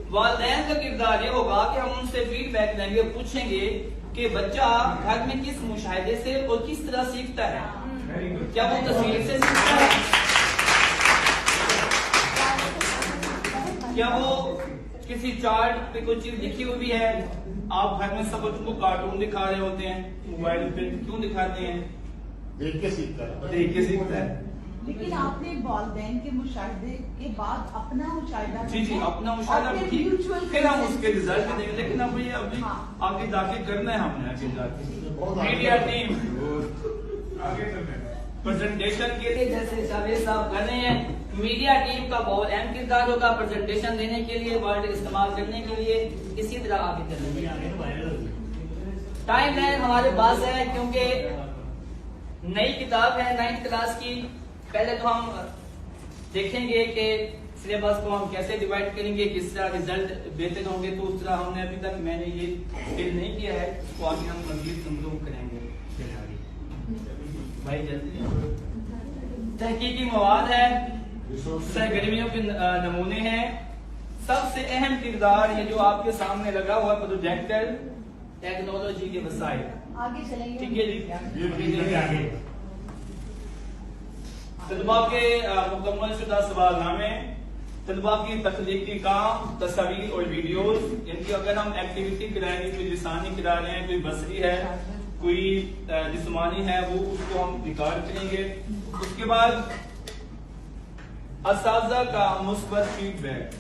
والدین کا کردار یہ ہوگا کہ ہم ان سے فیڈ بیک لیں گے، پوچھیں گے کہ بچہ گھر میں کس مشاہدے سے اور کس طرح سیکھتا ہے، کیا وہ تصویر سے سیکھتا ہے، کیا وہ کسی چارٹ پہ کوئی چیز لکھی ہوئی ہے۔ آپ گھر میں سب بچوں کو کارٹون دکھا رہے ہوتے ہیں، موبائل پہ کیوں دکھاتے ہیں؟ دیکھ کے سیکھتا ہے۔ لیکن آپ نے والدین کے مشاہدے کے بعد اپنا مشاہدہ جی اپنا مشاہدہ ٹھیک، پھر ہم اس کے رزلٹ دیں گے، لیکن اب یہ ابھی آگے جا کے کرنا ہے ہم نے، آگے جا کے میڈیا ٹیم پریزنٹیشن کے لیے جیسے جاوید صاحب کر رہے ہیں، میڈیا ٹیم کا بہت اہم کردار ہوگا پریزنٹیشن دینے کے لیے، ورڈ استعمال کرنے کے لیے، اسی طرح آگے کرنے کے لیے۔ ٹائم لائن ہمارے پاس ہے کیونکہ نئی کتاب ہے 9th کلاس کی۔ پہلے تو ہم دیکھیں گے کہ سلیبس کو ہم کیسے ڈیوائڈ کریں گے، کس طرح ریزلٹ بہتر ہوں گے، تو اس طرح ہم نے ابھی تک میں نے یہ فیل نہیں کیا ہے، تو آگے ہم مزید امپروو کریں گے۔ بھائی جلدی تحقیقی مواد ہے، سرگرمیوں کے نمونے ہیں، سب سے اہم کردار یہ جو آپ کے سامنے لگا ہوا پروجیکٹر، ٹیکنالوجی کے وسائل، آگے چلیں گے۔ ٹھیک ہے جی۔ طلباء کے مکمل شدہ سوال نامے، طلباء کی تخلیقی کام، تصاویر اور ویڈیوز، ان کی اگر ہم ایکٹیویٹی کرائیں گے، کوئی لسانی کرا رہے ہیں، کوئی بصری ہے، کوئی جسمانی ہے، وہ اس کو ہم ریکارڈ کریں گے۔ اس کے بعد اساتذہ کا مثبت فیڈ بیک،